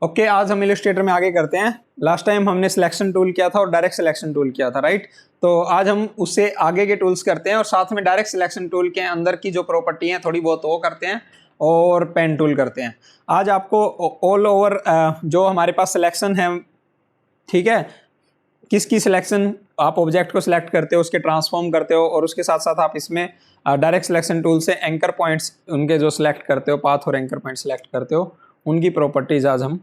Okay, आज हम Illustrator में आगे करते हैं। लास्ट टाइम हमने सिलेक्शन टूल किया था और डायरेक्ट सिलेक्शन टूल किया था, राइट। तो आज हम उससे आगे के टूल्स करते हैं और साथ में डायरेक्ट सिलेक्शन टूल के अंदर की जो प्रॉपर्टी है थोड़ी बहुत वो करते हैं और पेन टूल करते हैं। आज आपको ऑल ओवर जो हमारे पास सिलेक्शन है, ठीक है, किसकी सिलेक्शन, आप ऑब्जेक्ट को सिलेक्ट करते हो, उसके ट्रांसफॉर्म करते हो और उसके साथ साथ आप इसमें डायरेक्ट सिलेक्शन टूल से एंकर पॉइंट्स उनके जो सिलेक्ट करते हो, पाथ और एंकर पॉइंट सिलेक्ट करते हो, उनकी प्रॉपर्टीज आज हम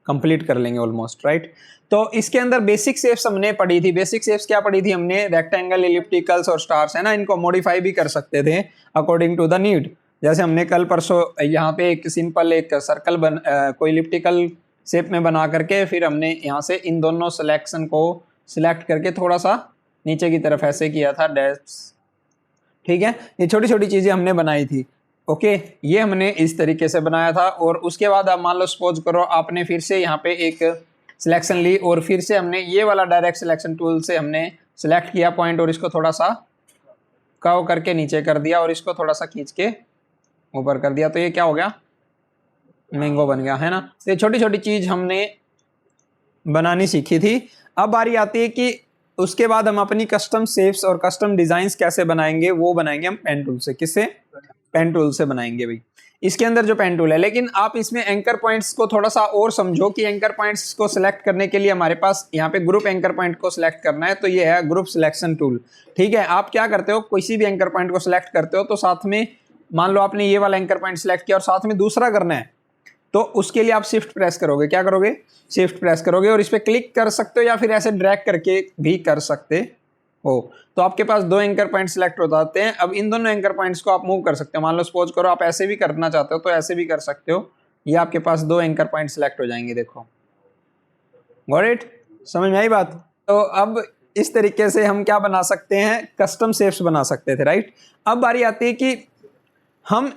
कंप्लीट कर लेंगे ऑलमोस्ट, राइट। तो इसके अंदर बेसिक शेप्स हमने पढ़ी थी। बेसिक शेप्स क्या पढ़ी थी हमने? रेक्टेंगल, एलिप्टिकल्स और स्टार्स, है ना। इनको मॉडिफाई भी कर सकते थे अकॉर्डिंग टू द नीड। जैसे हमने कल परसों यहाँ पे एक सिंपल एक सर्कल कोई एलिप्टिकल शेप में बना करके फिर हमने यहाँ से इन दोनों सिलेक्शन को सिलेक्ट करके थोड़ा सा नीचे की तरफ ऐसे किया था, डैश, ठीक है। ये छोटी छोटी चीजें हमने बनाई थी। ओके, ये हमने इस तरीके से बनाया था। और उसके बाद आप मान लो सपोज करो आपने फिर से यहाँ पे एक सिलेक्शन ली और फिर से हमने ये वाला डायरेक्ट सिलेक्शन टूल से हमने सिलेक्ट किया पॉइंट और इसको थोड़ा सा कर्व करके नीचे कर दिया और इसको थोड़ा सा खींच के ऊपर कर दिया, तो ये क्या हो गया? मैंगो बन गया, है ना। तो ये छोटी छोटी चीज हमने बनानी सीखी थी। अब बारी आती है कि उसके बाद हम अपनी कस्टम शेप्स और कस्टम डिजाइंस कैसे बनाएंगे। वो बनाएंगे हम पेन टूल से। किससे? पेन टूल से बनाएंगे भाई। इसके अंदर जो पेन टूल है, लेकिन आप इसमें एंकर पॉइंट्स को थोड़ा सा और समझो कि एंकर पॉइंट्स को सिलेक्ट करने के लिए हमारे पास यहाँ पे ग्रुप एंकर पॉइंट को सिलेक्ट करना है, तो ये है ग्रुप सिलेक्शन टूल, ठीक है। आप क्या करते हो, किसी भी एंकर पॉइंट को सिलेक्ट करते हो तो साथ में मान लो आपने ये वाला एंकर पॉइंट सिलेक्ट किया और साथ में दूसरा करना है, तो उसके लिए आप शिफ्ट प्रेस करोगे। क्या करोगे? शिफ्ट प्रेस करोगे और इस पर क्लिक कर सकते हो या फिर ऐसे ड्रैग करके भी कर सकते हो। तो आपके पास दो एंकर पॉइंट सिलेक्ट हो जाते हैं। अब इन दोनों एंकर पॉइंट्स को आप मूव कर सकते हो। मान लो सपोज करो आप ऐसे भी करना चाहते हो तो ऐसे भी कर सकते हो। ये आपके पास दो एंकर पॉइंट सिलेक्ट हो जाएंगे, देखो। Got it? समझ में आई बात? तो अब इस तरीके से हम क्या बना सकते हैं? कस्टम शेप्स बना सकते थे, राइट। अब बारी आती है कि हम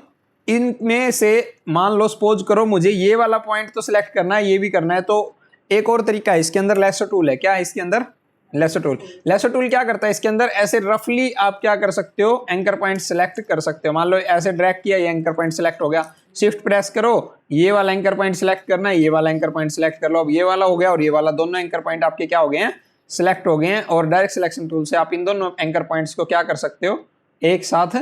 इनमें से मान लो सपोज करो मुझे ये वाला पॉइंट तो सिलेक्ट करना है, ये भी करना है, तो एक और तरीका है। इसके अंदर लेसर टूल है। क्या है इसके अंदर? Laser tool. लेसर टूल क्या करता है इसके अंदर? ऐसे रफली आप क्या कर सकते हो? एंकर पॉइंट सिलेक्ट कर सकते हो। मान लो ऐसे ड्रैग किया, ये एंकर पॉइंट सिलेक्ट हो गया, शिफ्ट प्रेस करो, ये वाला एंकर पॉइंट सिलेक्ट करना है, ये वाला एंकर पॉइंट सिलेक्ट कर लो। अब ये वाला हो गया और ये वाला, दोनों एंकर पॉइंट आपके क्या हो गए हैं? सिलेक्ट हो गए हैं। और डायरेक्ट सिलेक्शन टूल से आप इन दोनों एंकर पॉइंट्स को क्या कर सकते हो? एक साथ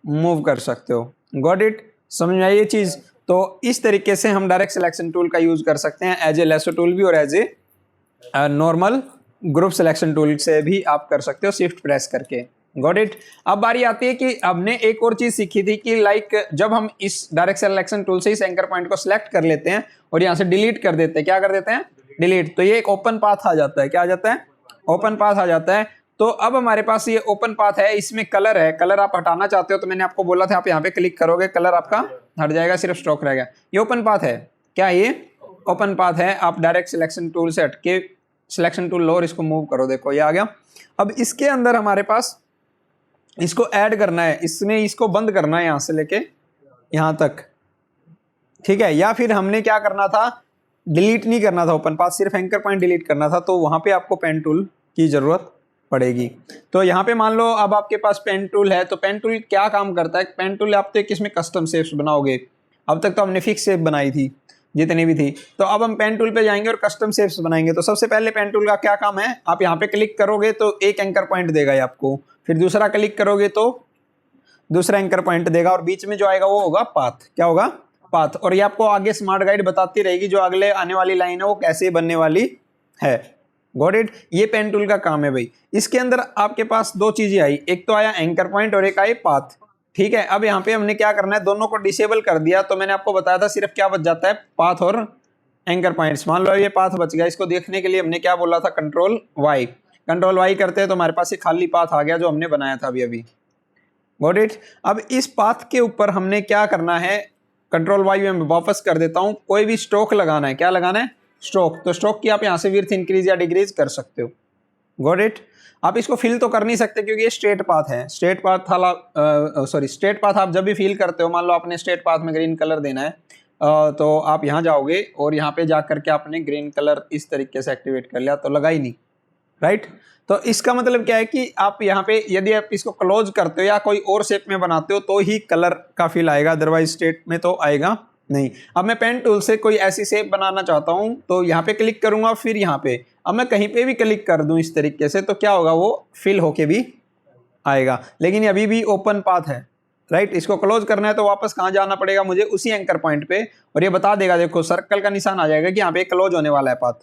मूव कर सकते हो। Got it? समझ में आई ये चीज? तो इस तरीके से हम डायरेक्ट सिलेक्शन टूल का यूज कर सकते हैं एज ए लेसर टूल भी और as a normal group selection tool से भी आप कर सकते हो शिफ्ट प्रेस करके। Got it? अब बारी आती है कि हमने एक और चीज सीखी थी कि लाइक जब हम इस डायरेक्ट सिलेक्शन टूल से इस एंकर पॉइंट को सिलेक्ट कर लेते हैं और यहाँ से डिलीट कर देते हैं, क्या कर देते हैं? डिलीट, तो ये एक ओपन पाथ आ जाता है। क्या आ जाता है? ओपन पाथ आ जाता है। तो अब हमारे पास ये ओपन पाथ है, इसमें कलर है। कलर आप हटाना चाहते हो तो मैंने आपको बोला था आप यहाँ पे क्लिक करोगे, कलर आपका हट जाएगा, सिर्फ स्ट्रोक रहेगा। ये ओपन पाथ है। क्या ये ओपन पाथ है? आप डायरेक्ट सिलेक्शन टूल से हटके सिलेक्शन टूल लो और इसको मूव करो, देखो ये आ गया। अब इसके अंदर हमारे पास इसको ऐड करना है, इसमें इसको बंद करना है यहाँ से लेके यहाँ तक, ठीक है। या फिर हमने क्या करना था? डिलीट नहीं करना था ओपन पाथ, सिर्फ एंकर पॉइंट डिलीट करना था, तो वहां पे आपको पेन टूल की जरूरत पड़ेगी। तो यहाँ पे मान लो अब आपके पास पेन टूल है, तो पेन टूल क्या काम करता है? पेन टूल आप तो किसमें कस्टम शेप्स बनाओगे। अब तक तो हमने फिक्स शेप बनाई थी जितनी भी थी, तो अब हम पेन टूल पे जाएंगे और कस्टम शेप्स बनाएंगे। तो सबसे पहले पेन टूल का क्या काम है? आप यहाँ पे क्लिक करोगे तो एक एंकर पॉइंट देगा ये आपको, फिर दूसरा क्लिक करोगे तो दूसरा एंकर पॉइंट देगा और बीच में जो आएगा वो होगा पाथ। क्या होगा? पाथ। और ये आपको आगे स्मार्ट गाइड बताती रहेगी जो अगले आने वाली लाइन है वो कैसे बनने वाली है। Got it? ये पेन टूल का काम है भाई। इसके अंदर आपके पास दो चीजें आई, एक तो आया एंकर पॉइंट और एक आई पाथ, ठीक है। अब यहाँ पे हमने क्या करना है? दोनों को डिसेबल कर दिया। तो मैंने आपको बताया था सिर्फ क्या बच जाता है? पाथ और एंकर पॉइंट्स। मान लो ये पाथ बच गया, इसको देखने के लिए हमने क्या बोला था? Control Y. कंट्रोल वाई करते हैं तो हमारे पास ये खाली पाथ आ गया जो हमने बनाया था अभी अभी। Got it? अब इस पाथ के ऊपर हमने क्या करना है? कंट्रोल वाई में वापस कर देता हूं, कोई भी स्ट्रोक लगाना है। क्या लगाना है? स्ट्रोक। तो स्ट्रोक की आप यहाँ से विड्थ इंक्रीज या डिक्रीज कर सकते हो। Got it? आप इसको फिल तो कर नहीं सकते क्योंकि ये स्ट्रेट पाथ है। स्ट्रेट पाथ स्ट्रेट पाथ आप जब भी फिल करते हो, मान लो आपने स्ट्रेट पाथ में ग्रीन कलर देना है, तो आप यहाँ जाओगे और यहाँ पे जाकर के आपने ग्रीन कलर इस तरीके से एक्टिवेट कर लिया, तो लगा ही नहीं, राइट। तो इसका मतलब क्या है कि आप यहाँ पे यदि आप इसको क्लोज करते हो या कोई और शेप में बनाते हो तो ही कलर का फिल आएगा, अदरवाइज स्ट्रेट में तो आएगा नहीं। अब मैं पेन टूल से कोई ऐसी शेप बनाना चाहता हूं तो यहाँ पे क्लिक करूंगा, फिर यहाँ पे अब मैं कहीं पे भी क्लिक कर दूं इस तरीके से तो क्या होगा, वो फिल होके भी आएगा, लेकिन ये अभी भी ओपन पाथ है, राइट। इसको क्लोज करना है तो वापस कहाँ जाना पड़ेगा मुझे, उसी एंकर पॉइंट पे, और ये बता देगा, देखो सर्कल का निशान आ जाएगा कि यहाँ पे क्लोज होने वाला है पाथ।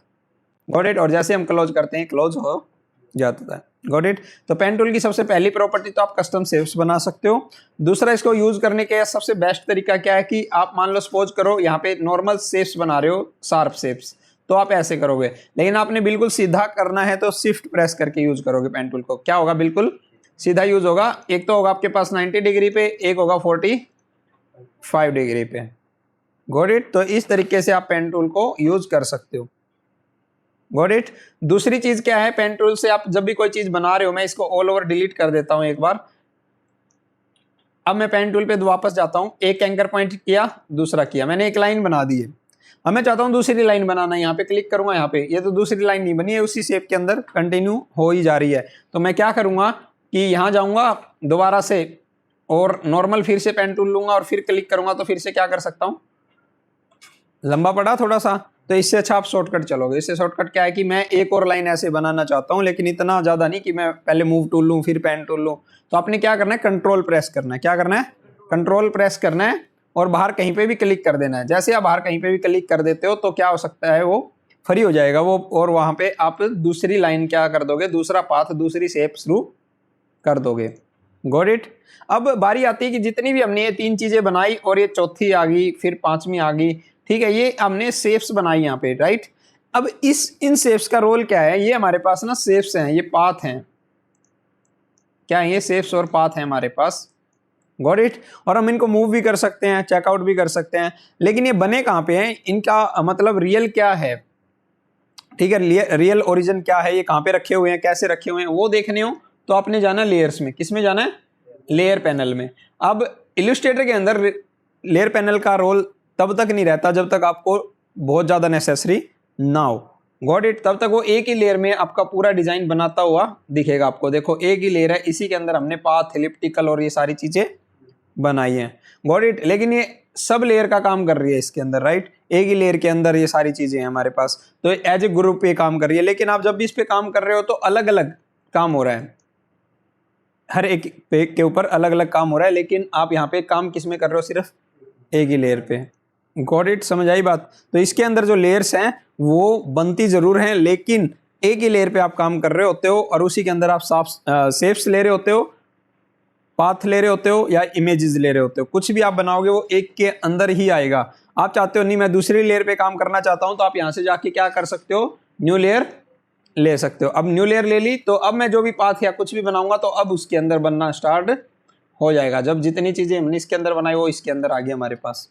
Got it. और जैसे हम क्लोज करते हैं क्लोज हो जाता है। Got it. तो पेन टूल की सबसे पहली प्रॉपर्टी तो आप कस्टम शेप्स बना सकते हो। दूसरा, इसको यूज करने के सबसे बेस्ट तरीका क्या है कि आप मान लो सपोज करो यहाँ पे नॉर्मल शेप्स बना रहे हो, शार्प शेप्स, तो आप ऐसे करोगे, लेकिन आपने बिल्कुल सीधा करना है तो शिफ्ट प्रेस करके यूज करोगे पेन टूल को, क्या होगा, बिल्कुल सीधा यूज होगा। एक तो होगा आपके पास 90 डिग्री पे, एक होगा 45 डिग्री पे। Got it. तो इस तरीके से आप पेन टूल को यूज कर सकते हो। Got it. दूसरी चीज क्या है, पेन टूल से आप जब भी कोई चीज बना रहे हो, मैं इसको ऑल ओवर डिलीट कर देता हूं एक बार। अब मैं पेन टूल पे वापस जाता हूं, एक एंकर पॉइंट किया, दूसरा किया, मैंने एक लाइन बना दी है। अब मैं चाहता हूं दूसरी लाइन बनाना, यहाँ पे क्लिक करूंगा, यहाँ पे ये तो दूसरी लाइन नहीं बनी है, उसी शेप के अंदर कंटिन्यू हो ही जा रही है। तो मैं क्या करूंगा कि यहाँ जाऊंगा दोबारा से और नॉर्मल फिर से पेन टूल लूंगा और फिर क्लिक करूंगा, तो फिर से क्या कर सकता हूं, लंबा पड़ा थोड़ा सा, तो इससे अच्छा आप शॉर्टकट चलोगे। इससे शॉर्टकट क्या है कि मैं एक और लाइन ऐसे बनाना चाहता हूं, लेकिन इतना ज्यादा नहीं कि मैं पहले मूव टूल लूं फिर पेन टूल लूं। तो आपने क्या करना है, कंट्रोल प्रेस करना है। क्या करना है, कंट्रोल प्रेस करना है और बाहर कहीं पे भी क्लिक कर देना है। जैसे आप बाहर कहीं पे भी क्लिक कर देते हो तो क्या हो सकता है, वो फ्री हो जाएगा वो, और वहां पे आप दूसरी लाइन क्या कर दोगे, दूसरा पाथ, दूसरी शेप शुरू कर दोगे। Got it. अब बारी आती है कि जितनी भी हमने ये 3 चीजें बनाई और ये चौथी आ गई, फिर 5वीं आ गई, ठीक है, ये हमने शेप्स बनाई यहाँ पे, राइट। अब इन शेप्स का रोल क्या है, ये हमारे पास ना शेप्स हैं, ये पाथ हैं, क्या है, ये शेप्स और पाथ हैं हमारे पास। Got it. और हम इनको मूव भी कर सकते हैं, चेकआउट भी कर सकते हैं, लेकिन ये बने कहाँ पे हैं, इनका मतलब रियल क्या है, ठीक है, रियल ओरिजिन क्या है, ये कहाँ पे रखे हुए हैं, कैसे रखे हुए हैं, वो देखने हो तो आपने जाना लेयर्स में। किस में जाना है, लेयर पैनल में। अब इलस्ट्रेटर के अंदर लेयर पैनल का रोल तब तक नहीं रहता जब तक आपको बहुत ज्यादा नेसेसरी ना हो। Got it. तब तक वो एक ही लेयर में आपका पूरा डिजाइन बनाता हुआ दिखेगा आपको। देखो एक ही लेयर है, इसी के अंदर हमने पाथ, एलिप्टिकल और ये सारी चीजें बनाई है। Got it. लेकिन ये सब लेयर का काम कर रही है इसके अंदर, राइट। एक ही लेयर के अंदर ये सारी चीजें हैं हमारे पास, तो एज ए ग्रुप पे काम कर रही है। लेकिन आप जब भी इस पे काम कर रहे हो तो अलग अलग काम हो रहा है, हर एक पे के ऊपर अलग अलग काम हो रहा है, लेकिन आप यहाँ पे काम किस में कर रहे हो, सिर्फ एक ही लेयर पे। Got it. समझ आई बात। तो इसके अंदर जो लेयर्स हैं वो बनती जरूर हैं, लेकिन एक ही लेयर पे आप काम कर रहे होते हो और उसी के अंदर आप शेप्स ले रहे होते हो, पाथ ले रहे होते हो या इमेजेस ले रहे होते हो। कुछ भी आप बनाओगे वो एक के अंदर ही आएगा। आप चाहते हो नहीं मैं दूसरी लेयर पे काम करना चाहता हूं, तो आप यहां से जाके क्या कर सकते हो, न्यू लेयर ले सकते हो। अब न्यू लेयर ले ली तो अब मैं जो भी पाथ या कुछ भी बनाऊंगा तो अब उसके अंदर बनना स्टार्ट हो जाएगा। जब जितनी चीजें हमने इसके अंदर बनाई वो इसके अंदर आ गई हमारे पास।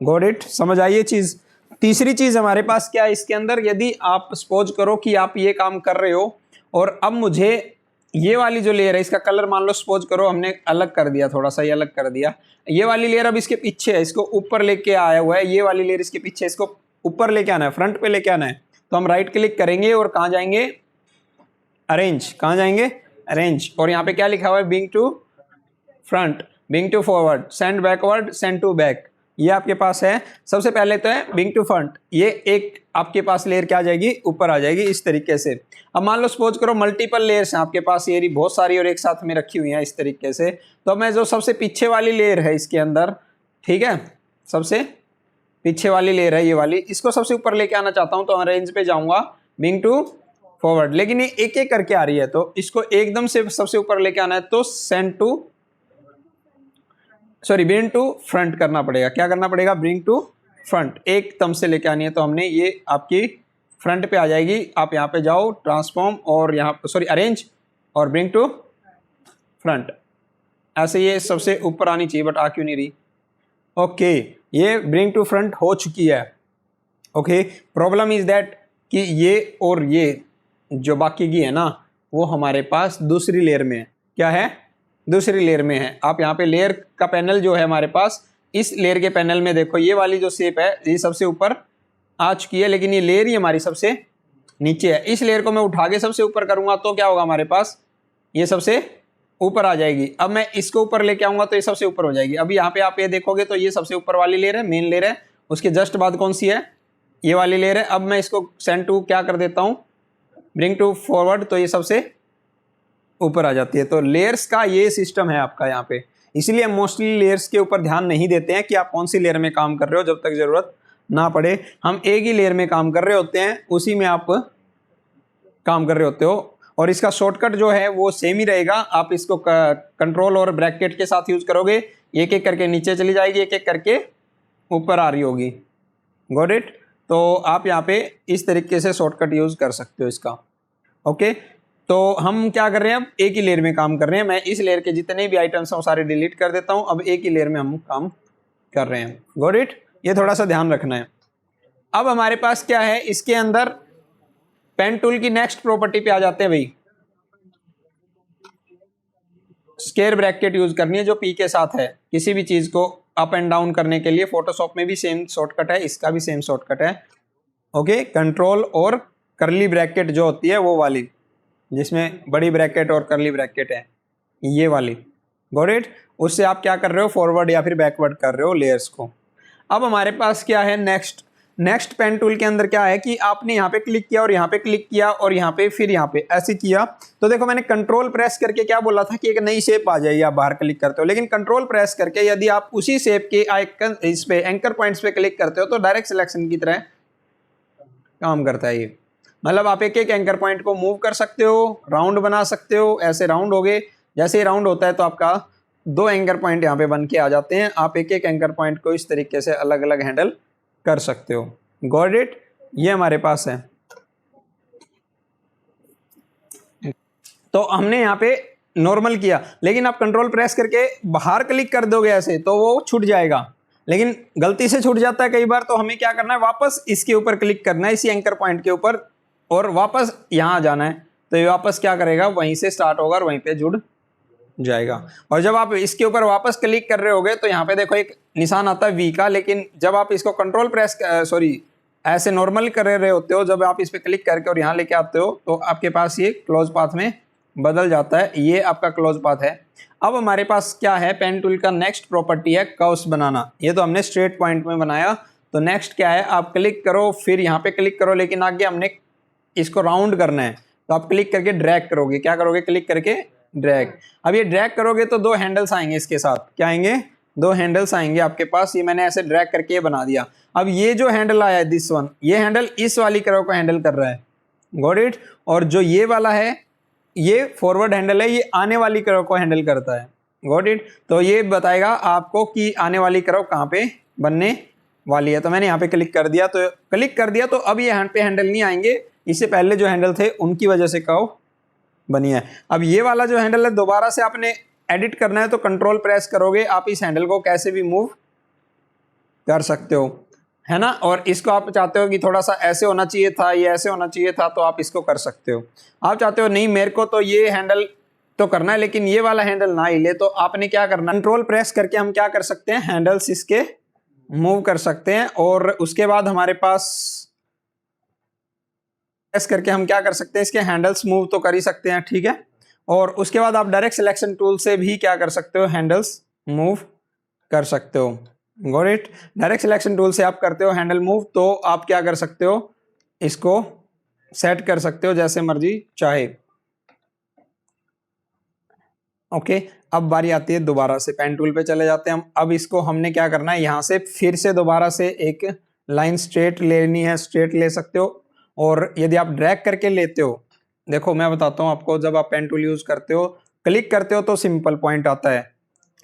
Got it. समझ आई ये चीज। तीसरी चीज हमारे पास क्या है इसके अंदर, यदि आप सपोज करो कि आप ये काम कर रहे हो और अब मुझे ये वाली जो लेयर है इसका कलर मान लो सपोज करो हमने अलग कर दिया, थोड़ा सा ये अलग कर दिया, ये वाली लेयर अब इसके पीछे है, इसको ऊपर लेके आया हुआ है, ये वाली लेयर इसके पीछे, इसको ऊपर लेके आना है, फ्रंट पे लेके आना है। तो हम राइट क्लिक करेंगे और कहाँ जाएंगे, अरेंज। कहाँ जाएंगे, अरेंज। और यहाँ पे क्या लिखा हुआ है, bring to front, bring to forward, send backward, send to back, ये आपके पास है। सबसे पहले तो है बिंग टू फ्रंट, ये एक आपके पास लेयर क्या आ जाएगी, ऊपर आ जाएगी इस तरीके से। अब मान लो सपोज करो मल्टीपल लेयर्स हैं आपके पास, ये बहुत सारी और एक साथ में रखी हुई हैं इस तरीके से। तो मैं जो सबसे पीछे वाली लेयर है इसके अंदर, ठीक है, सबसे पीछे वाली लेयर है ये वाली, इसको सबसे ऊपर लेके आना चाहता हूं तो अरेंज पे जाऊंगा, बिंग टू फॉरवर्ड, लेकिन ये एक एक करके आ रही है तो इसको एकदम से सबसे ऊपर लेके आना है तो ब्रिंग टू फ्रंट करना पड़ेगा। क्या करना पड़ेगा, ब्रिंग टू फ्रंट, एक तम से लेके आनी है तो हमने ये आपकी फ्रंट पे आ जाएगी। आप यहाँ पे जाओ ट्रांसफॉर्म और यहाँ अरेंज और ब्रिंग टू फ्रंट, ऐसे ये सबसे ऊपर आनी चाहिए बट आ क्यों नहीं रही। ओके, ये ब्रिंग टू फ्रंट हो चुकी है। ओके, प्रॉब्लम इज दैट कि ये और ये जो बाकी की है ना वो हमारे पास दूसरी लेयर में है। क्या है, दूसरी लेयर में है। आप यहाँ पे लेयर का पैनल जो है हमारे पास, इस लेयर के पैनल में देखो ये वाली जो शेप है ये सबसे ऊपर आ चुकी है, लेकिन ये लेयर ही हमारी सबसे नीचे है। इस लेयर को मैं उठा के सबसे ऊपर करूंगा तो क्या होगा हमारे पास, ये सबसे ऊपर आ जाएगी। अब मैं इसको ऊपर लेके आऊंगा तो ये सबसे ऊपर हो जाएगी। अब यहाँ पे आप ये देखोगे तो ये सबसे ऊपर वाली लेयर है, मेन लेयर है, उसके जस्ट बाद कौन सी है, ये वाली लेयर है। अब मैं इसको सेंड टू क्या कर देता हूँ, ब्रिंग टू फॉरवर्ड, तो ये सबसे ऊपर आ जाती है। तो लेयर्स का ये सिस्टम है आपका यहाँ पे, इसलिए हम मोस्टली लेयर्स के ऊपर ध्यान नहीं देते हैं कि आप कौन सी लेयर में काम कर रहे हो, जब तक जरूरत ना पड़े। हम एक ही लेयर में काम कर रहे होते हैं, उसी में आप काम कर रहे होते हो। और इसका शॉर्टकट जो है वो सेम ही रहेगा, आप इसको कंट्रोल और ब्रैकेट के साथ यूज करोगे, एक एक करके नीचे चली जाएगी, एक एक करके ऊपर आ रही होगी। Got it? तो आप यहाँ पे इस तरीके से शॉर्टकट यूज कर सकते हो इसका। ओके, तो हम क्या कर रहे हैं, अब एक ही लेयर में काम कर रहे हैं। मैं इस लेयर के जितने भी आइटम्स हैं वो सारे डिलीट कर देता हूं, अब एक ही लेयर में हम काम कर रहे हैं। Got it? ये थोड़ा सा ध्यान रखना है। अब हमारे पास क्या है, इसके अंदर पेन टूल की नेक्स्ट प्रॉपर्टी पे आ जाते हैं भाई। स्क्वायर ब्रैकेट यूज करनी है जो पी के साथ है, किसी भी चीज को अप एंड डाउन करने के लिए। फोटोशॉप में भी सेम शॉर्टकट है, इसका भी सेम शॉर्टकट है। ओके, कंट्रोल और करली ब्रैकेट जो होती है वो वाली, जिसमें बड़ी ब्रैकेट और करली ब्रैकेट है, ये वाली। Got it? उससे आप क्या कर रहे हो, फॉरवर्ड या फिर बैकवर्ड कर रहे हो लेयर्स को। अब हमारे पास क्या है नेक्स्ट पेन टूल के अंदर क्या है कि आपने यहाँ पे क्लिक किया और यहाँ पे क्लिक किया और यहाँ पे फिर यहाँ पे ऐसे किया, तो देखो मैंने कंट्रोल प्रेस करके क्या बोला था कि एक नई शेप आ जाएगी, आप बाहर क्लिक करते हो। लेकिन कंट्रोल प्रेस करके यदि आप उसी शेप के आइकन इस पे एंकर पॉइंट्स पे क्लिक करते हो तो डायरेक्ट सिलेक्शन की तरह काम करता है ये। मतलब आप एक एक एंकर पॉइंट को मूव कर सकते हो, राउंड बना सकते हो, ऐसे राउंड हो गए। जैसे ही राउंड होता है तो आपका 2 एंकर पॉइंट यहाँ पे बन के आ जाते हैं। आप एक एक एंकर पॉइंट को इस तरीके से अलग अलग हैंडल कर सकते हो। Got it? ये हमारे पास है। तो हमने यहाँ पे नॉर्मल किया, लेकिन आप कंट्रोल प्रेस करके बाहर क्लिक कर दोगे ऐसे तो वो छूट जाएगा, लेकिन गलती से छूट जाता है कई बार। तो हमें क्या करना है, वापस इसके ऊपर क्लिक करना है, इसी एंकर पॉइंट के ऊपर, और वापस यहाँ जाना है। तो ये वापस क्या करेगा, वहीं से स्टार्ट होगा और वहीं पे जुड़ जाएगा। और जब आप इसके ऊपर वापस क्लिक कर रहे होगे तो यहाँ पे देखो एक निशान आता है वी का, लेकिन जब आप इसको कंट्रोल प्रेस ऐसे नॉर्मल कर रहे होते हो, जब आप इस पे क्लिक करके और यहाँ लेके आते हो तो आपके पास ये क्लोज पाथ में बदल जाता है। ये आपका क्लोज पाथ है। अब हमारे पास क्या है, पेन टूल का नेक्स्ट प्रॉपर्टी है कर्व्स बनाना। ये तो हमने स्ट्रेट पॉइंट में बनाया, तो नेक्स्ट क्या है, आप क्लिक करो फिर यहाँ पे क्लिक करो, लेकिन आगे हमने इसको राउंड करना है। तो आप क्लिक करके ड्रैग करोगे, क्या करोगे, क्लिक करके ड्रैग। अब ये ड्रैग करोगे तो 2 हैंडल्स आएंगे इसके साथ। क्या आएंगे, 2 हैंडल्स आएंगे आपके पास। ये मैंने ऐसे ड्रैग करके बना दिया। अब ये जो हैंडल आया है दिस वन, ये हैंडल इस वाली कर्व को हैंडल कर रहा है। Got it? और जो ये वाला है ये फॉरवर्ड हैंडल है, ये आने वाली कर्व को हैंडल करता है। Got it? तो ये बताएगा आपको कि आने वाली कर्व कहाँ पे बनने वाली है। तो मैंने यहाँ पे क्लिक कर दिया, तो अब ये हैंड पे हैंडल नहीं आएंगे, इससे पहले जो हैंडल थे उनकी वजह से कर्व बनी है। अब ये वाला जो हैंडल है दोबारा से आपने एडिट करना है, तो कंट्रोल प्रेस करोगे, आप इस हैंडल को कैसे भी मूव कर सकते हो, है ना। और इसको आप चाहते हो कि थोड़ा सा ऐसे होना चाहिए था, ये ऐसे होना चाहिए था, तो आप इसको कर सकते हो। आप चाहते हो नहीं मेरे को तो ये हैंडल तो करना है लेकिन ये वाला हैंडल ना हिले, तो आपने क्या करना, कंट्रोल प्रेस करके हम क्या कर सकते हैं, हैंडल्स इसके मूव कर सकते हैं। और उसके बाद हमारे पास प्रेस करके हम क्या कर सकते हैं, इसके हैंडल्स मूव तो कर ही सकते हैं, ठीक है। और उसके बाद आप डायरेक्ट सिलेक्शन टूल से भी क्या कर सकते हो, हैंडल्स मूव कर सकते हो। Got it? Direct selection tool से आप करते हो हैंडल मूव, तो आप क्या कर सकते हो, इसको सेट कर सकते हो जैसे मर्जी चाहे। ओके, अब बारी आती है दोबारा से पेन टूल पे चले जाते हैं हम। अब इसको हमने क्या करना है, यहाँ से फिर से दोबारा से एक लाइन स्ट्रेट लेनी है, स्ट्रेट ले सकते हो। और यदि आप ड्रैग करके लेते हो, देखो मैं बताता हूँ आपको, जब आप पेन टूल यूज करते हो, क्लिक करते हो तो सिंपल पॉइंट आता है,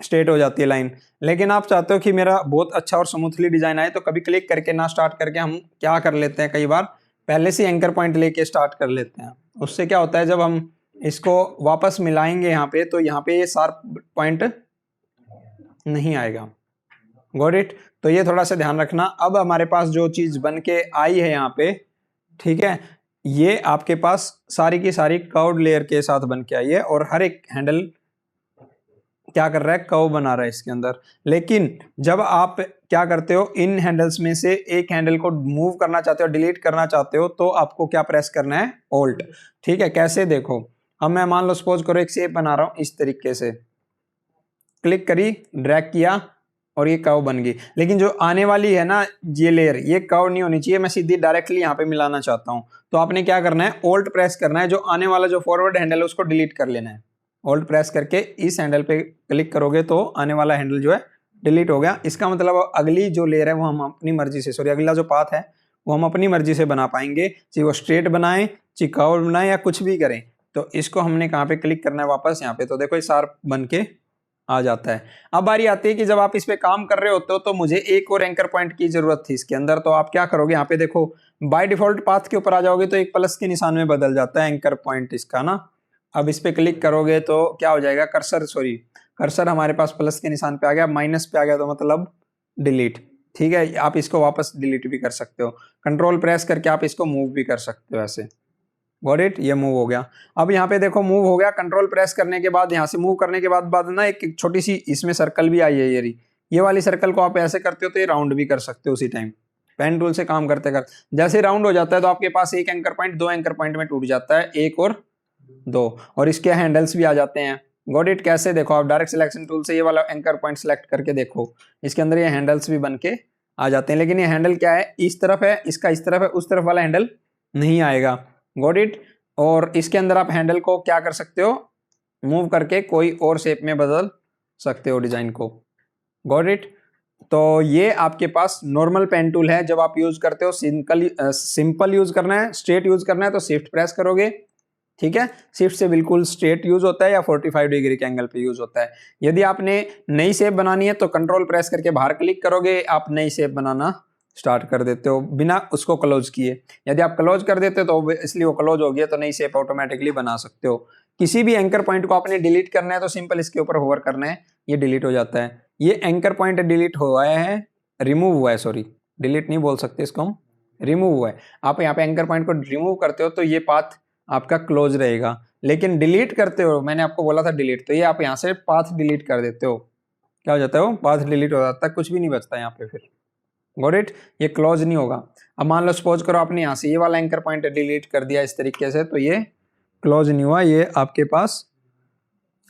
स्ट्रेट हो जाती है लाइन। लेकिन आप चाहते हो कि मेरा बहुत अच्छा और स्मूथली डिजाइन आए, तो कभी क्लिक करके ना स्टार्ट करके हम क्या कर लेते हैं, कई बार पहले से एंकर पॉइंट लेके स्टार्ट कर लेते हैं। उससे क्या होता है, जब हम इसको वापस मिलाएंगे यहाँ पे, तो यहाँ पे ये शार्प पॉइंट नहीं आएगा। Got it? तो ये थोड़ा सा ध्यान रखना। अब हमारे पास जो चीज बन के आई है यहाँ पे, ठीक है, ये आपके पास सारी की सारी कर्व लेयर के साथ बन के आई है, और हर एक हैंडल क्या कर रहा है, कर्व बना रहा है इसके अंदर। लेकिन जब आप क्या करते हो, इन हैंडल्स में से एक हैंडल को मूव करना चाहते हो, डिलीट करना चाहते हो, तो आपको क्या प्रेस करना है, ऑल्ट। ठीक है, कैसे देखो, अब मैं मान लो सपोज करो एक शेप बना रहा हूं इस तरीके से, क्लिक करी, ड्रैग किया और ये कर्व बन गई। लेकिन जो आने वाली है ना ये लेयर, ये कर्व नहीं होनी चाहिए, मैं सीधी डायरेक्टली यहाँ पे मिलाना चाहता हूँ। तो आपने क्या करना है, ओल्ट प्रेस करना है, जो आने वाला जो फॉरवर्ड हैंडल है उसको डिलीट कर लेना है। ओल्ट प्रेस करके इस हैंडल पे क्लिक करोगे तो आने वाला हैंडल जो है डिलीट हो गया। इसका मतलब अगली जो लेयर है वो हम अपनी मर्जी से, सॉरी अगला जो पाथ है वो हम अपनी मर्जी से बना पाएंगे, चाहे वो स्ट्रेट बनाएं, चाहे कर्व बनाएं या कुछ भी करें। तो इसको हमने कहाँ पे क्लिक करना है, वापस यहाँ पे। तो देखो ये शार्प बन के आ जाता है। अब बारी आती है कि जब आप इस पे काम कर रहे होते हो तो मुझे एक और एंकर पॉइंट की जरूरत थी इसके अंदर। तो आप क्या करोगे, यहाँ पे देखो बाय डिफॉल्ट पाथ के ऊपर आ जाओगे तो एक प्लस के निशान में बदल जाता है एंकर पॉइंट इसका ना। अब इस पे क्लिक करोगे तो क्या हो जाएगा, कर्सर हमारे पास प्लस के निशान पे आ गया, माइनस पे आ गया तो मतलब डिलीट। ठीक है, आप इसको वापस डिलीट भी कर सकते हो, कंट्रोल प्रेस करके आप इसको मूव भी कर सकते हो ऐसे। गॉट इट, ये मूव हो गया। अब यहाँ पे देखो मूव हो गया, कंट्रोल प्रेस करने के बाद यहाँ से मूव करने के बाद ना एक छोटी सी इसमें सर्कल भी आई है, ये वाली सर्कल को आप ऐसे करते हो तो ये राउंड भी कर सकते हो उसी टाइम, पेन टूल से काम करते करते। जैसे राउंड हो जाता है तो आपके पास एक एंकर पॉइंट दो एंकर पॉइंट में टूट जाता है, एक और दो, और इसके हैंडल्स भी आ जाते हैं। गॉट इट, कैसे, देखो आप डायरेक्ट सिलेक्शन टूल से ये वाला एंकर पॉइंट सेलेक्ट करके देखो, इसके अंदर ये हैंडल्स भी बन के आ जाते हैं। लेकिन ये हैंडल क्या है, इस तरफ है, इसका इस तरफ है, उस तरफ वाला हैंडल नहीं आएगा। गॉट इट, और इसके अंदर आप हैंडल को क्या कर सकते हो, मूव करके कोई और शेप में बदल सकते हो डिजाइन को। गॉट इट, तो ये आपके पास नॉर्मल पेन टूल है। जब आप यूज करते हो सिंपल यूज करना है, स्ट्रेट यूज करना है तो शिफ्ट प्रेस करोगे। ठीक है, शिफ्ट से बिल्कुल स्ट्रेट यूज होता है या 45 डिग्री के एंगल पे यूज होता है। यदि आपने नई शेप बनानी है तो कंट्रोल प्रेस करके बाहर क्लिक करोगे, आप नई शेप बनाना स्टार्ट कर देते हो बिना उसको क्लोज किए। यदि आप क्लोज कर देते हो तो इसलिए वो क्लोज हो गया, तो नई शेप ऑटोमेटिकली बना सकते हो। किसी भी एंकर पॉइंट को आपने डिलीट करना है तो सिंपल इसके ऊपर होवर करना है, ये डिलीट हो जाता है। ये एंकर पॉइंट डिलीट हुआ है, रिमूव हुआ है, सॉरी डिलीट नहीं बोल सकते इसको हम, रिमूव हुआ है। आप यहाँ पे एंकर पॉइंट को रिमूव करते हो तो ये पाथ आपका क्लोज रहेगा। लेकिन डिलीट करते हो, मैंने आपको बोला था डिलीट, तो ये आप यहाँ से पाथ डिलीट कर देते हो, क्या हो जाता है, वो पाथ डिलीट हो जाता है, कुछ भी नहीं बचता यहाँ पे फिर। गॉट इट, ये क्लोज नहीं होगा। अब मान लो सपोज करो आपने यहाँ से ये वाला एंकर पॉइंट डिलीट कर दिया इस तरीके से, तो ये क्लोज नहीं हुआ, ये आपके पास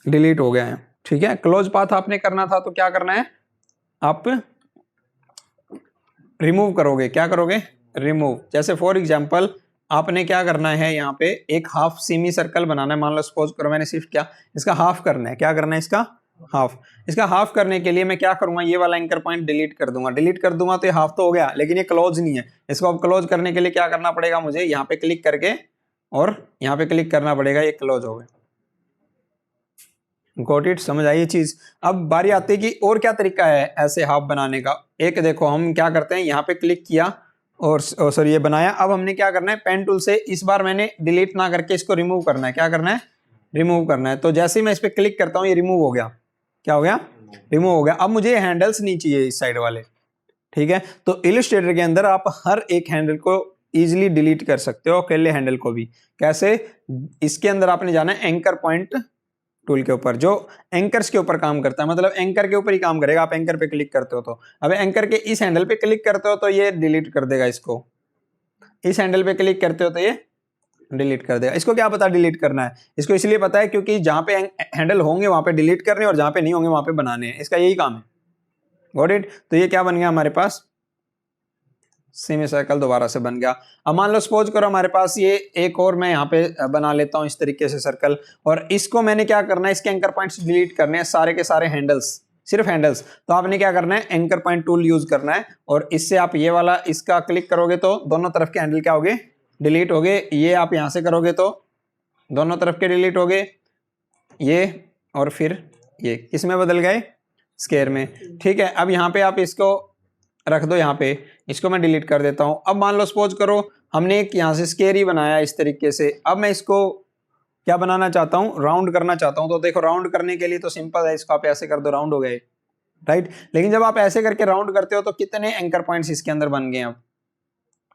डिलीट हो गया है। ठीक है, क्लोज पाथ आपने करना था तो क्या करना है, आप रिमूव करोगे। क्या करोगे, रिमूव। जैसे फॉर एग्जांपल आपने क्या करना है, यहाँ पे एक हाफ सेमी सर्कल बनाना है। मान लो सपोज करो मैंने शिफ्ट किया, इसका हाफ करना है। क्या करना है, इसका हाफ। इसका हाफ करने के लिए मैं क्या करूंगा, ये वाला एंकर पॉइंट डिलीट कर दूंगा। डिलीट कर दूंगा तो ये हाफ तो हो गया, लेकिन ये क्लोज नहीं है। इसको अब क्लोज करने के लिए क्या करना पड़ेगा मुझे, यहाँ पे क्लिक करके और यहाँ पे क्लिक करना पड़ेगा, ये क्लोज हो गया। गॉट इट, समझ आई ये चीज। अब बारी आती है कि और क्या तरीका है ऐसे हाफ बनाने का। एक देखो हम क्या करते हैं, यहाँ पे क्लिक किया और सॉरी ये बनाया। अब हमने क्या करना है, पेन टूल से इस बार मैंने डिलीट ना करके इसको रिमूव करना है। क्या करना है, रिमूव करना है। तो जैसे ही मैं इस पे क्लिक करता हूँ ये रिमूव हो गया। क्या हो गया, रिमूव हो गया। अब मुझे हैंडल्स नहीं चाहिए इस साइड वाले। ठीक है, तो इलस्ट्रेटर के अंदर आप हर एक हैंडल को इजीली डिलीट कर सकते हो, अकेले हैंडल को भी। कैसे, इसके अंदर आपने जाना है एंकर पॉइंट टूल के ऊपर, जो एंकर्स के ऊपर काम करता है, मतलब एंकर के ऊपर ही काम करेगा। आप एंकर पे क्लिक करते हो तो, अब एंकर के इस हैंडल पे क्लिक करते हो तो ये डिलीट कर देगा इसको, इस हैंडल पे क्लिक करते हो तो ये डिलीट कर देगा। इसको क्या पता डिलीट करना है, इसको इसलिए पता है क्योंकि जहां पे हैंडल होंगे वहां पे डिलीट करने और जहां पे नहीं होंगे वहां पे बनाने हैं, इसका यही काम है। गॉट इट, तो ये क्या बन गया हमारे पास, सेमी सर्कल दोबारा से बन गया। अब मान लो सपोज करो हमारे पास ये एक और मैं यहाँ पे बना लेता हूँ इस तरीके से सर्कल, और इसको मैंने क्या करना है, इसके एंकर पॉइंट्स डिलीट करने हैं सारे के सारे हैंडल्स, सिर्फ हैंडल्स। तो आपने क्या करना है, एंकर पॉइंट टूल यूज करना है, और इससे आप ये वाला इसका क्लिक करोगे तो दोनों तरफ के हैंडल क्या होगे, डिलीट हो गए। ये आप यहां से करोगे तो दोनों तरफ के डिलीट हो गए, ये और फिर ये किस में बदल गए, स्क्वायर में। ठीक है, अब यहाँ पे आप इसको रख दो, यहाँ पे इसको मैं डिलीट कर देता हूं। अब मान लो सपोज करो हमने एक यहाँ से स्क्वायर ही बनाया इस तरीके से। अब मैं इसको क्या बनाना चाहता हूँ, राउंड करना चाहता हूँ। तो देखो राउंड करने के लिए तो सिंपल है, इसको आप ऐसे कर दो, राउंड हो गए, राइट। लेकिन जब आप ऐसे करके राउंड करते हो तो कितने एंकर पॉइंट्स इसके अंदर बन गए अब।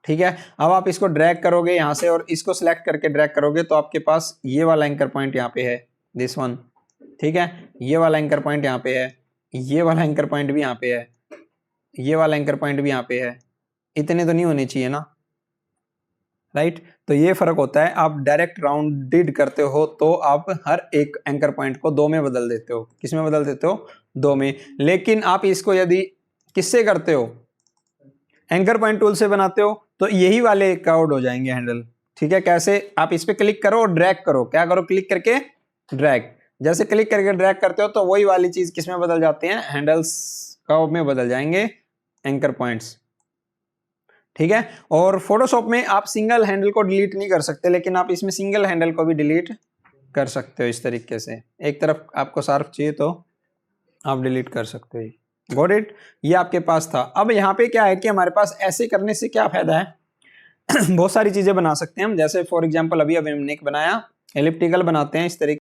ठीक है, अब आप इसको ड्रैग करोगे यहाँ से और इसको सिलेक्ट करके ड्रैग करोगे तो आपके पास ये वाला एंकर पॉइंट यहाँ पे है, दिस वन। ठीक है, ये वाला एंकर पॉइंट यहाँ पे है, ये वाला एंकर पॉइंट भी यहाँ पे है, ये वाला एंकर पॉइंट भी यहाँ पे है। इतने तो नहीं होने चाहिए ना, राइट। तो ये फर्क होता है, आप डायरेक्ट राउंडेड करते हो तो आप हर एक एंकर पॉइंट को 2 में बदल देते हो। किस में बदल देते हो? 2 में। लेकिन आप इसको यदि किससे करते हो? एंकर पॉइंट टूल से बनाते हो तो यही वाले कर्व्ड हो जाएंगे हैंडल। ठीक है, कैसे? आप इस पे क्लिक करो और ड्रैग करो। क्या करो? क्लिक करके ड्रैग। जैसे क्लिक करके ड्रैग करते हो तो वही वाली चीज किस में बदल जाती है? हैंडल्स कर्व में बदल जाएंगे, एंकर पॉइंट्स। ठीक है। और फोटोशॉप में आप सिंगल हैंडल को डिलीट नहीं कर सकते, लेकिन आप इसमें सिंगल हैंडल को भी डिलीट कर सकते हो इस तरीके से। एक तरफ आपको शार्प चाहिए तो आप डिलीट कर सकते हो। Got it? ये आपके पास था। अब यहाँ पे क्या है कि हमारे पास ऐसे करने से क्या फायदा है? बहुत सारी चीजें बना सकते हैं हम। जैसे फॉर एग्जांपल अभी हमने एक बनाया, एलिप्टिकल बनाते हैं इस तरीके।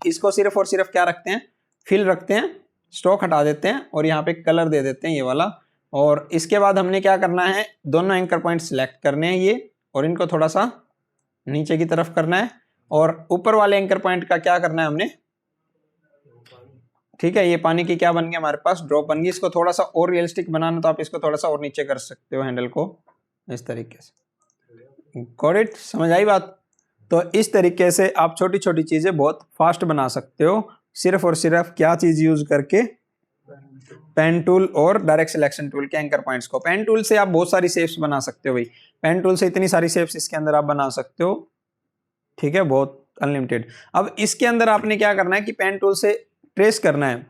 इसको सिर्फ और सिर्फ क्या रखते हैं? फिल रखते हैं, स्ट्रोक हटा देते हैं और यहाँ पे कलर दे देते हैं ये वाला। और इसके बाद हमने क्या करना है? दोनों एंकर पॉइंट सिलेक्ट करने हैं ये, और इनको थोड़ा सा नीचे की तरफ करना है। और ऊपर वाले एंकर पॉइंट का क्या करना है हमने? ठीक है, ये पानी की क्या बन गया हमारे पास? ड्रॉप बन गई। इसको थोड़ा सा और रियलिस्टिक बनाना तो आप इसको थोड़ा सा और नीचे कर सकते हो हैंडल को, इस तरीके से। Got it? समझ आई बात? तो इस तरीके से आप छोटी छोटी चीजें बहुत फास्ट बना सकते हो, सिर्फ और सिर्फ क्या चीज यूज करके? पेन टूल और डायरेक्ट सिलेक्शन टूल के एंकर पॉइंट्स को। पेन टूल से आप बहुत सारी शेप्स बना सकते हो भाई। पेन टूल से इतनी सारी शेप्स इसके अंदर आप बना सकते हो। ठीक है, बहुत अनलिमिटेड। अब इसके अंदर आपने क्या करना है कि पेन टूल से ट्रेस करना है।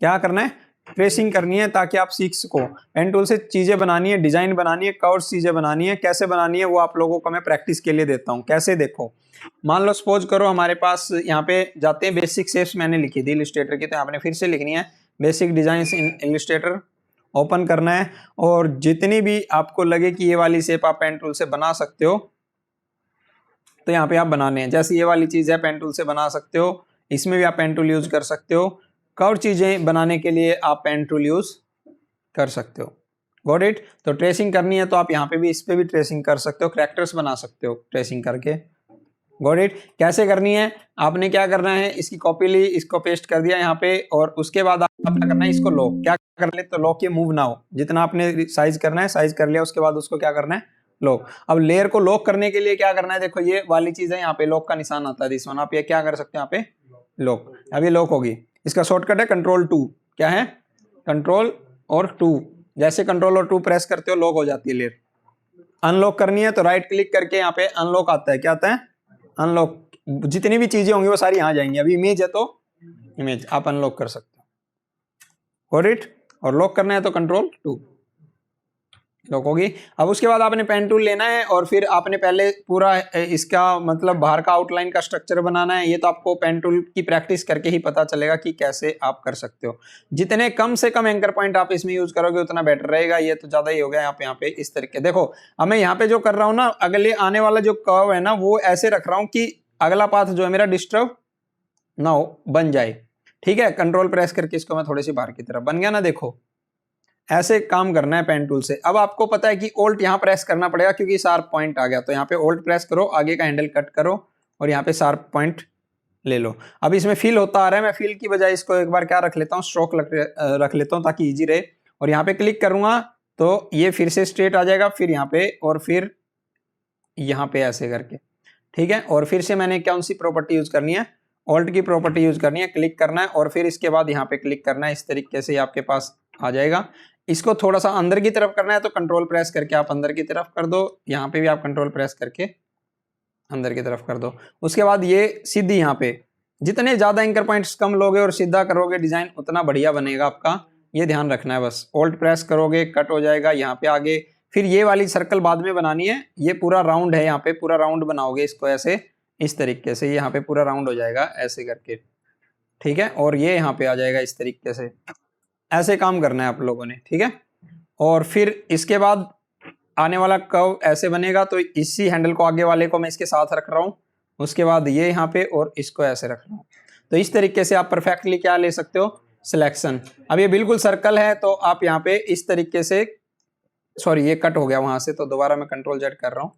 क्या करना है? ट्रेसिंग करनी है, ताकि आप सीख सको। पेन टूल से चीजें बनानी है, डिजाइन बनानी है, कर्व्स चीजें बनानी है। कैसे बनानी है वो आप लोगों को मैं प्रैक्टिस के लिए देता हूं। कैसे? देखो, मान लो सपोज करो हमारे पास यहाँ पे जाते हैं, बेसिक शेप्स मैंने लिखी थी इलस्ट्रेटर की, तो आपने फिर से लिखनी है बेसिक डिजाइन इन इलस्ट्रेटर। ओपन करना है और जितनी भी आपको लगे कि ये वाली शेप आप पेन टूल से बना सकते हो तो यहाँ पे आप बनाने हैं। जैसे ये वाली चीज है, पेन टूल से बना सकते हो। इसमें भी आप पेन टूल यूज कर सकते हो। कर्व चीजें बनाने के लिए आप पेन टूल यूज कर सकते हो। Got it? तो ट्रेसिंग करनी है तो आप यहाँ पे भी, इस पे भी ट्रेसिंग कर सकते हो, कैरेक्टर्स बना सकते हो ट्रेसिंग करके। Got it? कैसे करनी है? आपने क्या करना है? इसकी कॉपी ली, इसको पेस्ट कर दिया यहाँ पे, और उसके बाद आप क्या करना है? इसको लॉक। क्या कर ले? तो लॉक ये मूव ना हो। जितना आपने साइज करना है साइज कर लिया, उसके बाद उसको क्या करना है? लॉक। अब लेयर को लॉक करने के लिए क्या करना है? देखो ये वाली चीज है, यहाँ पे लॉक का निशान आता है, दिस वन। आप ये क्या कर सकते हो? यहाँ पे लॉक। अब ये लॉक होगी। इसका शॉर्टकट है Ctrl+2। क्या है? कंट्रोल और 2। जैसे कंट्रोल और 2 प्रेस करते हो लॉक हो जाती है लेयर। अनलॉक करनी है तो राइट क्लिक करके यहाँ पे अनलॉक आता है। क्या आता है? अनलॉक। जितनी भी चीजें होंगी वो सारी यहाँ जाएंगी। अभी इमेज है तो इमेज आप अनलॉक कर सकते हो। Got it? और लॉक करना है तो Ctrl+2, लॉक होगी। अब उसके बाद आपने पेन टूल लेना है और फिर आपने पहले पूरा इसका मतलब बाहर का आउटलाइन का स्ट्रक्चर बनाना है। ये तो आपको पेन टूल की प्रैक्टिस करके ही पता चलेगा कि कैसे आप कर सकते हो। जितने कम से कम एंकर पॉइंट आप इसमें यूज करोगे उतना बेटर रहेगा। ये तो ज्यादा ही हो गया। यहाँ पे इस तरीके देखो, अब मैं यहाँ पे जो कर रहा हूँ ना, अगले आने वाला जो कर्व है ना, वो ऐसे रख रहा हूँ कि अगला पाथ जो है मेरा डिस्टर्ब ना हो, बन जाए। ठीक है, कंट्रोल प्रेस करके इसको मैं थोड़ी सी बाहर की तरफ बन गया ना। देखो ऐसे काम करना है पेन टूल से। अब आपको पता है कि ऑल्ट यहाँ प्रेस करना पड़ेगा क्योंकि शार्प पॉइंट आ गया। तो यहाँ पे ऑल्ट प्रेस करो, आगे का हैंडल कट करो और यहाँ पे शार्प पॉइंट ले लो। अब इसमें फील होता आ रहा है, मैं फील की बजाय इसको एक बार क्या रख लेता हूँ? स्ट्रोक रख लेता हूँ ताकि ईजी रहे। और यहाँ पे क्लिक करूंगा तो ये फिर से स्ट्रेट आ जाएगा, फिर यहाँ पे और फिर यहाँ पे ऐसे करके। ठीक है, और फिर से मैंने कौन सी प्रॉपर्टी यूज करनी है? ऑल्ट की प्रॉपर्टी यूज करनी है। क्लिक करना है और फिर इसके बाद यहाँ पे क्लिक करना है। इस तरीके से आपके पास आ जाएगा। इसको थोड़ा सा अंदर की तरफ करना है तो कंट्रोल प्रेस करके आप अंदर की तरफ कर दो। यहाँ पे भी आप कंट्रोल प्रेस करके अंदर की तरफ कर दो। उसके बाद ये सीधी यहाँ पे, जितने ज्यादा एंकर पॉइंट्स कम लोगे और सीधा करोगे डिजाइन उतना बढ़िया बनेगा आपका। ये ध्यान रखना है बस। ऑल्ट प्रेस करोगे कट हो जाएगा यहाँ पे आगे। फिर ये वाली सर्कल बाद में बनानी है। ये पूरा राउंड है, यहाँ पे पूरा राउंड बनाओगे इसको ऐसे, इस तरीके से। यहाँ पे पूरा राउंड हो जाएगा ऐसे करके। ठीक है, और ये यहाँ पे आ जाएगा इस तरीके से। ऐसे काम करना है आप लोगों ने। ठीक है, और फिर इसके बाद आने वाला कर्व ऐसे बनेगा। तो इसी हैंडल को, आगे वाले को मैं इसके साथ रख रहा हूं। उसके बाद ये यहाँ पे और इसको ऐसे रख रहा हूं। तो इस तरीके से आप परफेक्टली क्या ले सकते हो? सिलेक्शन। अब ये बिल्कुल सर्कल है तो आप यहाँ पे इस तरीके से, सॉरी ये कट हो गया वहां से, तो दोबारा मैं Ctrl+Z कर रहा हूँ।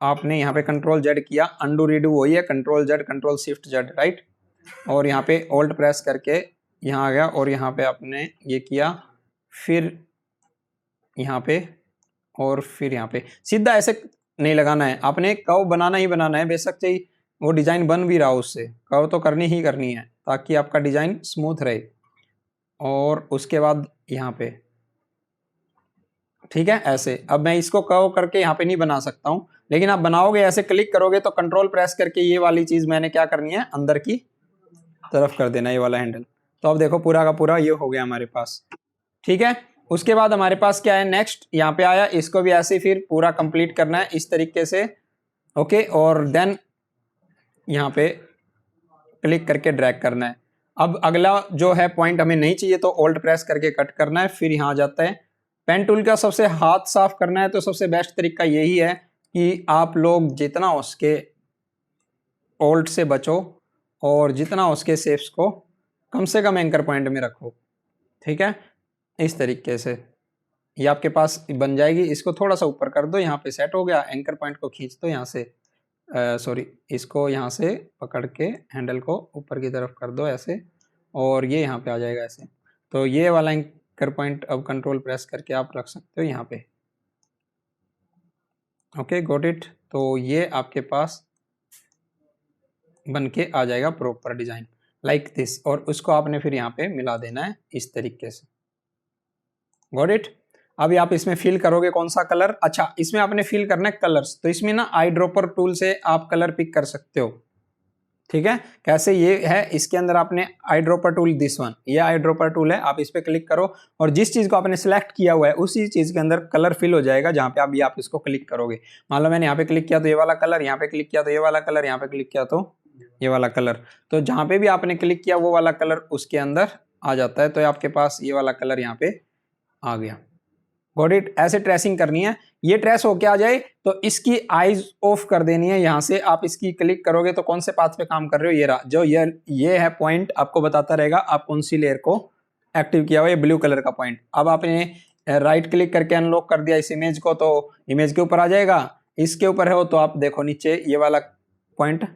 आपने यहाँ पे Ctrl+Z किया, अंडू रीडू वही है, Ctrl+Z Ctrl+Shift+Z, राइट। और यहाँ पे ऑल्ट प्रेस करके यहाँ आ गया और यहाँ पे आपने ये किया, फिर यहाँ पे और फिर यहाँ पे सीधा ऐसे नहीं लगाना है, आपने कर्व बनाना ही बनाना है, बेशक चाहिए वो डिजाइन बन भी रहा हो उससे कर्व तो करनी ही करनी है ताकि आपका डिजाइन स्मूथ रहे। और उसके बाद यहाँ पे ठीक है ऐसे। अब मैं इसको कर्व करके यहाँ पे नहीं बना सकता हूँ, लेकिन आप बनाओगे ऐसे क्लिक करोगे तो कंट्रोल प्रेस करके ये वाली चीज मैंने क्या करनी है अंदर की तरफ कर देना, ये वाला हैंडल। तो अब देखो पूरा का पूरा ये हो गया हमारे पास, ठीक है। उसके बाद हमारे पास क्या है नेक्स्ट, यहाँ पे आया, इसको भी ऐसे फिर पूरा कंप्लीट करना है इस तरीके से, ओके। और देन यहाँ पे क्लिक करके ड्रैग करना है। अब अगला जो है पॉइंट हमें नहीं चाहिए तो ऑल्ट प्रेस करके कट करना है। फिर यहाँ आ जाता है पेन टूल का सबसे हाथ साफ करना है तो सबसे बेस्ट तरीका यही है कि आप लोग जितना हो सके ऑल्ट से बचो और जितना हो सके शेप्स को कम से कम एंकर पॉइंट में रखो, ठीक है। इस तरीके से ये आपके पास बन जाएगी। इसको थोड़ा सा ऊपर कर दो, यहाँ पे सेट हो गया। एंकर पॉइंट को खींच दो यहाँ से, सॉरी इसको यहाँ से पकड़ के हैंडल को ऊपर की तरफ कर दो ऐसे, और ये यहाँ पे आ जाएगा ऐसे। तो ये वाला एंकर पॉइंट अब कंट्रोल प्रेस करके आप रख सकते हो यहाँ पे, ओके गॉट इट। तो ये आपके पास बन के आ जाएगा प्रॉपर डिजाइन लाइक दिस, और उसको आपने फिर यहाँ पे मिला देना है इस तरीके से, गॉट इट। अभी आप इसमें फिल करोगे कौन सा कलर, अच्छा इसमें आपने फिल करना है कलर्स, तो इसमें ना आई ड्रॉपर टूल से आप कलर पिक कर सकते हो, ठीक है। कैसे, ये है इसके अंदर आपने eye dropper tool, this one, ये आई ड्रॉपर टूल है, आप इस पे क्लिक करो और जिस चीज को आपने सिलेक्ट किया हुआ है उसी चीज के अंदर कलर फिल हो जाएगा जहां पे आप इसको क्लिक करोगे। मान लो मैंने यहाँ पे क्लिक किया तो ये वाला कलर, यहाँ पे क्लिक किया तो ये वाला कलर, यहाँ पे क्लिक किया तो ये वाला कलर, तो जहां पे भी आपने क्लिक किया वो वाला कलर उसके अंदर आ जाता है। तो आपके पास ये वाला कलर यहाँ पे आ गया, गॉट इट। ऐसे ट्रेसिंग करनी है, ये ट्रेस होके आ जाए तो इसकी आईज ऑफ कर देनी है। यहां से आप इसकी क्लिक करोगे तो कौन से पाथ पे काम कर रहे हो, ये रहा जो ये है पॉइंट, आपको बताता रहेगा आप कौन सी लेयर को एक्टिव किया हुआ, ये ब्लू कलर का पॉइंट। अब आपने राइट क्लिक करके अनलॉक कर दिया इस इमेज को तो इमेज के ऊपर आ जाएगा। इसके ऊपर हो तो आप देखो नीचे ये वाला पॉइंट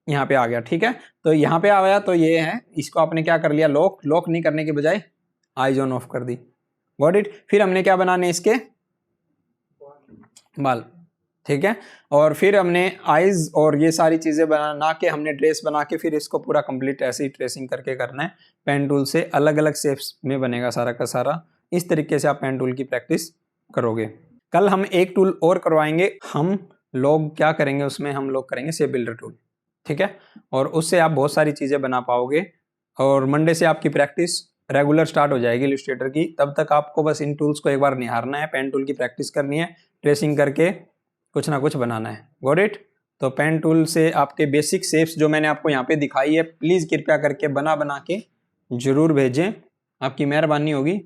यहाँ पे आ गया, ठीक है। तो यहाँ पे आ गया तो ये है, इसको आपने क्या कर लिया, लॉक नहीं करने के बजाय आईज ऑन ऑफ कर दी, गॉट इट। फिर हमने क्या बनाने इसके बाल, ठीक है। और फिर हमने आईज और ये सारी चीजें बना के हमने ड्रेस बना के फिर इसको पूरा कंप्लीट ऐसे ही ट्रेसिंग करके करना है। पेन टूल से अलग अलग शेप्स में बनेगा सारा का सारा। इस तरीके से आप पेन टूल की प्रैक्टिस करोगे। कल हम एक टूल और करवाएंगे, हम लोग क्या करेंगे उसमें, हम लोग करेंगे शेप बिल्डर टूल, ठीक है। और उससे आप बहुत सारी चीजें बना पाओगे और मंडे से आपकी प्रैक्टिस रेगुलर स्टार्ट हो जाएगी इलस्ट्रेटर की। तब तक आपको बस इन टूल्स को एक बार निहारना है, पेन टूल की प्रैक्टिस करनी है, ट्रेसिंग करके कुछ ना कुछ बनाना है, गॉट इट। तो पेन टूल से आपके बेसिक शेप्स जो मैंने आपको यहाँ पे दिखाई है प्लीज कृपया करके बना के जरूर भेजें, आपकी मेहरबानी होगी।